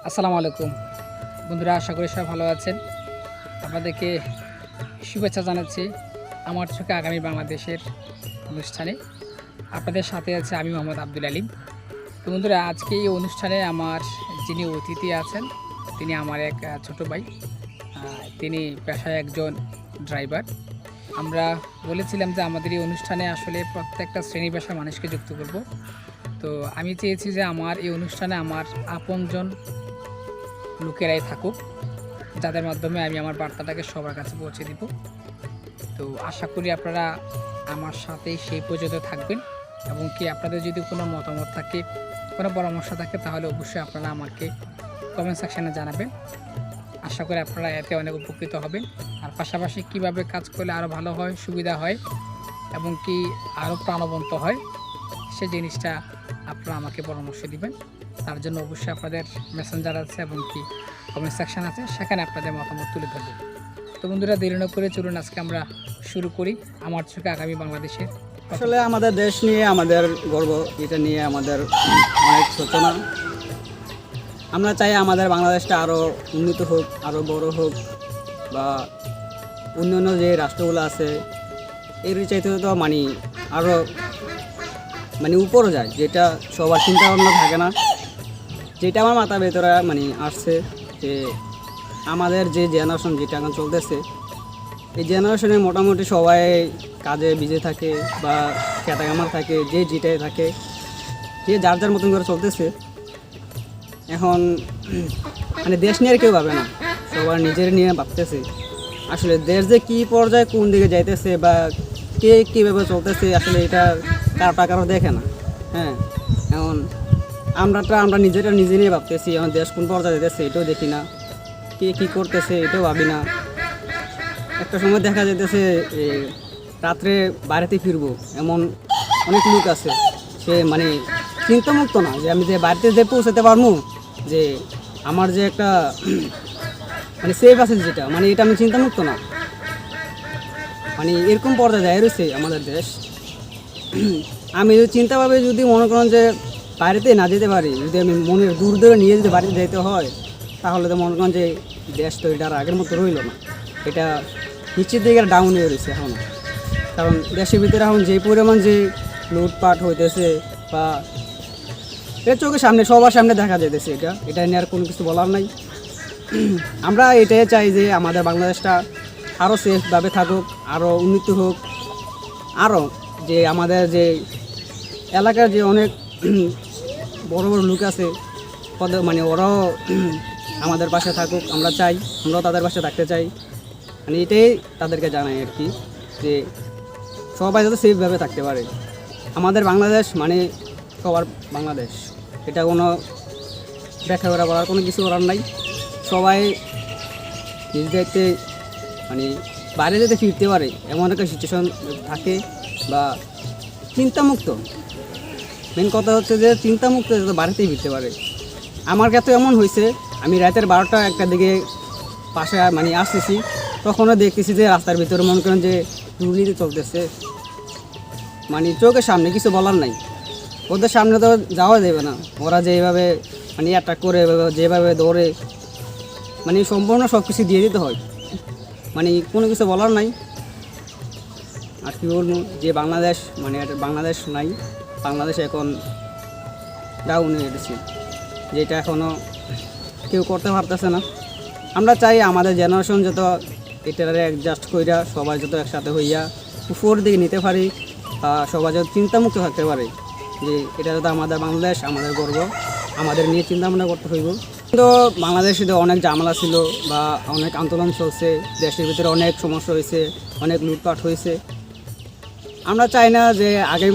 আসসালামু আলাইকুম বন্ধুরা, আশা করি সবাই ভালো আছেন। আপনাদেরকে শুভেচ্ছা জানাচ্ছি আমার চোখে আগামী বাংলাদেশের অনুষ্ঠানে। আপনাদের সাথে আছে আমি মোহাম্মদ আব্দুল আলিম। তো বন্ধুরা, আজকে এই অনুষ্ঠানে আমার যিনি অতিথি আছেন তিনি আমার এক ছোট ভাই। তিনি পেশায় একজন ড্রাইভার। আমরা বলেছিলাম যে আমাদের এই অনুষ্ঠানে আসলে প্রত্যেকটা শ্রেণী পেশার মানুষকে যুক্ত করব। তো আমি চেয়েছি যে আমার এই অনুষ্ঠানে আমার আপনজন লোকেরাই থাকুক, যাদের মাধ্যমে আমি আমার বার্তাটাকে সবার কাছে পৌঁছে দিব। তো আশা করি আপনারা আমার সাথে সেই পর্যন্ত থাকবেন, এবং কি আপনাদের যদি কোনো মতামত থাকে, কোনো পরামর্শ থাকে, তাহলে অবশ্যই আপনারা আমাকে কমেন্ট সেকশানে জানাবেন। আশা করি আপনারা এতে অনেক উপকৃত হবেন। আর পাশাপাশি কিভাবে কাজ করলে আরও ভালো হয়, সুবিধা হয়, এবং কি আরও প্রাণবন্ত হয়, সে জিনিসটা আপনারা আমাকে পরামর্শ দিবেন। তার জন্য অবশ্যই আপনাদের মেসেঞ্জার আছে এবং কি কমেন্ট সেকশন আছে, সেখানে আপনাদের মতামত তুলে ধরবেন। তো বন্ধুরা, দেরি না করে চলুন আজকে আমরা শুরু করি আমার চোখে আগামী বাংলাদেশের। আসলে আমাদের দেশ নিয়ে আমাদের গর্ব, এটা নিয়ে আমাদের অনেক সূচনা। আমরা চাই আমাদের বাংলাদেশটা আরও উন্নত হোক, আরও বড় হোক, বা অন্যান্য যে রাষ্ট্রগুলো আছে এর চাইতে তো আরও উপরও যায়, যেটা সবার চিন্তা ভাবনা থাকে না। যেটা আমার মাথা ভেতরে আসছে যে আমাদের যে জেনারেশন যেটা এখন চলতেছে, এই জেনারেশনে মোটামুটি সবাই কাজে বিজি থাকে বা ক্যাটাগামার থাকে, যে যেটাই থাকে, যে যার যার মতন করে চলতেছে। এখন দেশ নিয়ে আর কেউ ভাবে না, সবার নিজের নিয়ে ভাবতেছে। আসলে দেশ যে কী পর্যায়ে কোন দিকে যাইতেছে বা কে কীভাবে চলতেছে, আসলে এটা কারো দেখে না। হ্যাঁ, এখন আমরা নিজে নিয়ে ভাবতেছি, এখন দেশ কোন পর্যায়ে যেতেছে এটাও দেখি না, কে কী করতেছে এটাও ভাবি না। একটা সময় দেখা যেতেছে রাত্রে বাড়িতে ফিরবো এমন অনেক লোক আছে, সে চিন্তামুক্ত না যে আমি যে বাড়িতে যে পৌঁছাতে পারবো, যে আমার যে একটা সেফ আছে যেটা, এটা আমি চিন্তামুক্ত না। এরকম পর্যায়ে যায় রয়েছে আমাদের দেশ। আমি যদি চিন্তাভাবে যদি মনে করেন যে বাড়িতে না যেতে পারি, যদি আমি মনের দূর দূরে নিয়ে যদি বাড়িতে যেতে হয়, তাহলে তো মনে করেন যে দেশ তো এটা আর আগের মতো রইল না, এটা নিশ্চিত দিকে ডাউন হয়ে রয়েছে এখন। কারণ দেশের ভিতরে এখন যে পরিমাণ যে লুটপাট হইতেছে, বা এর চোখের সামনে সবার সামনে দেখা যেতেছে, এটা নিয়ে আর কোনো কিছু বলার নাই। আমরা এটাই চাই যে আমাদের বাংলাদেশটা আরও সেফভাবে থাকুক, আরও উন্নত হোক, আরও যে আমাদের যে এলাকার যে অনেক বড় বড় লোক আছে, ওরাও আমাদের পাশে থাকুক, আমরা চাই, আমরাও তাদের পাশে থাকতে চাই। এটাই তাদেরকে জানাই আর কি, যে সবাই যাতে সেফভাবে থাকতে পারে। আমাদের বাংলাদেশ সবার বাংলাদেশ, এটা কোনো ব্যাখ্যা করা বলার কোনো কিছু করার নাই। সবাই নিজেদেরকে বাইরে যেতে ফিরতে পারে এমন একটা সিচুয়েশন থাকে, বা চিন্তামুক্ত। মেন কথা হচ্ছে যে চিন্তামুক্ত যাতে বাড়িতেই ফিরতে পারে। আমার কাছে এমন হয়েছে, আমি রাতের 12টা-1টার দিকে পাশে আসতেছি, তখনও দেখতেছি যে রাস্তার ভিতরে মনে করেন যে দুর্নীতি চলতেছে। চোখের সামনে কিছু বলার নাই, ওদের সামনে তো যাওয়া যাবে না। ওরা যেভাবে অ্যাটাক করে, যেভাবে দৌড়ে, সম্পূর্ণ সব কিছু দিয়ে দিতে হয়, কোনো কিছু বলার নাই। আর কী বলবো, যে বাংলাদেশ বাংলাদেশ নাই, বাংলাদেশ এখন ডাউন হয়ে গেছে, যেটা এখনও কেউ করতে পারতেছে না। আমরা চাই আমাদের জেনারেশন যত এটারে অ্যাডজাস্ট কইরা সবাই যত একসাথে হইয়া উপর দিকে নিতে পারি, সবাই যত চিন্তামুক্ত থাকতে পারে, যে এটা যত আমাদের বাংলাদেশ, আমাদের গর্ব, আমাদের নিয়ে চিন্তা ভাবনা করতে হইব। কিন্তু বাংলাদেশে তো অনেক ঝামেলা ছিল, বা অনেক আন্দোলন চলছে, দেশের ভিতরে অনেক সমস্যা হয়েছে, অনেক লুটপাট হয়েছে। আমরা চাই না যে আগামী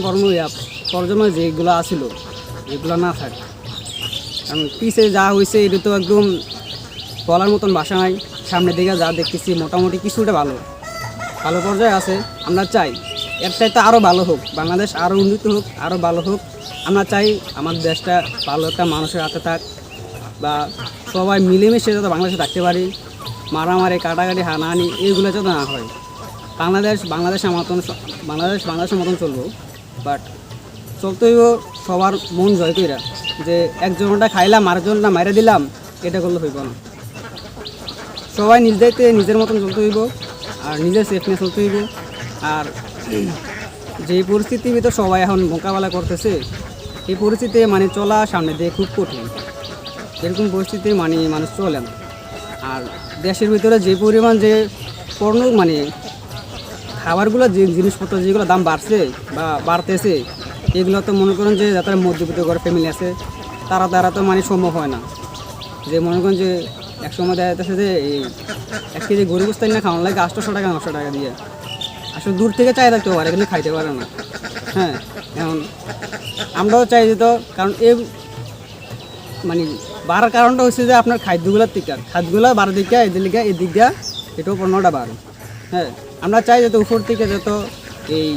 প্রজন্ম যেগুলো আসিল এগুলো না থাকে, কারণ পিছিয়ে যা হয়েছে এটা তো একদম বলার মতন ভাষা নাই। সামনের দিকে যা দেখতেছি মোটামুটি কিছুটা ভালো পর্যায়ে আছে। আমরা চাই এর চাইতে আরও ভালো হোক, বাংলাদেশ আরও উন্নত হোক, আরও ভালো হোক। আমরা চাই আমাদের দেশটা ভালো একটা মানুষের হাতে থাক, বা সবাই মিলেমিশে যাতে বাংলাদেশে থাকতে পারি, মারামারি, কাটাকাটি, হানাহানি এইগুলো যাতে না হয়। বাংলাদেশের মতন চলবো, বাট চলতে হইব সবার মন জয় কইরা, যে একজনটা খাইলাম আরেকজনটা মাইরে দিলাম, এটা করলে হইব না। সবাই নিজ দায়িত্বে নিজের মতন চলতে হইব, আর নিজের সেফ নিয়ে চলতে হইব। আর যে পরিস্থিতির ভিতর সবাই এখন মোকাবেলা করতেছে, এই পরিস্থিতিতে মানে চলা সামনে দিয়ে খুব কঠিন। এরকম পরিস্থিতি মানে মানুষ চলে না। আর দেশের ভিতরে যে পরিমাণ যে পণ্য মানে খাবারগুলো, যে জিনিসপত্র যেগুলো দাম বাড়ছে বা বাড়তেছে, এগুলো তো মনে করেন যে যারা মধ্যবিত্ত ঘরে ফ্যামিলি আছে তারা তো মানে সম্ভব হয় না। যে মনে করেন যে এক সময় দেখা যাচ্ছে যে এই 1 কেজি গরু গোস্তাই না খাওয়ানো লাগে 800 টাকা 900 টাকা দিয়ে। আসলে দূর থেকে চাই থাকতে পারে, কিন্তু খাইতে পারে না। হ্যাঁ, এখন আমরাও চাই যে, তো কারণ এই মানে বাড়ার কারণটা হচ্ছে যে আপনার খাদ্যগুলোর থেকে, খাদ্যগুলো বাড়ার দিকে এদিক দিয়ে এটাও পণ্যটা বাড়ে। হ্যাঁ, আমরা চাই যত উপর থেকে যত এই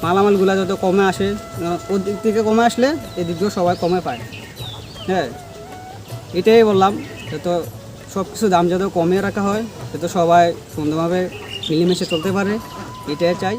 মালামালগুলো যত কমে আসে, ওর দিক থেকে কমে আসলে এদিক দিয়েও সবাই কমে পায়। হ্যাঁ, এটাই বললাম, যত সব কিছু দাম যত কমিয়ে রাখা হয়, যত সবাই সুন্দরভাবে মিলেমিশে চলতে পারে, এটাই চাই।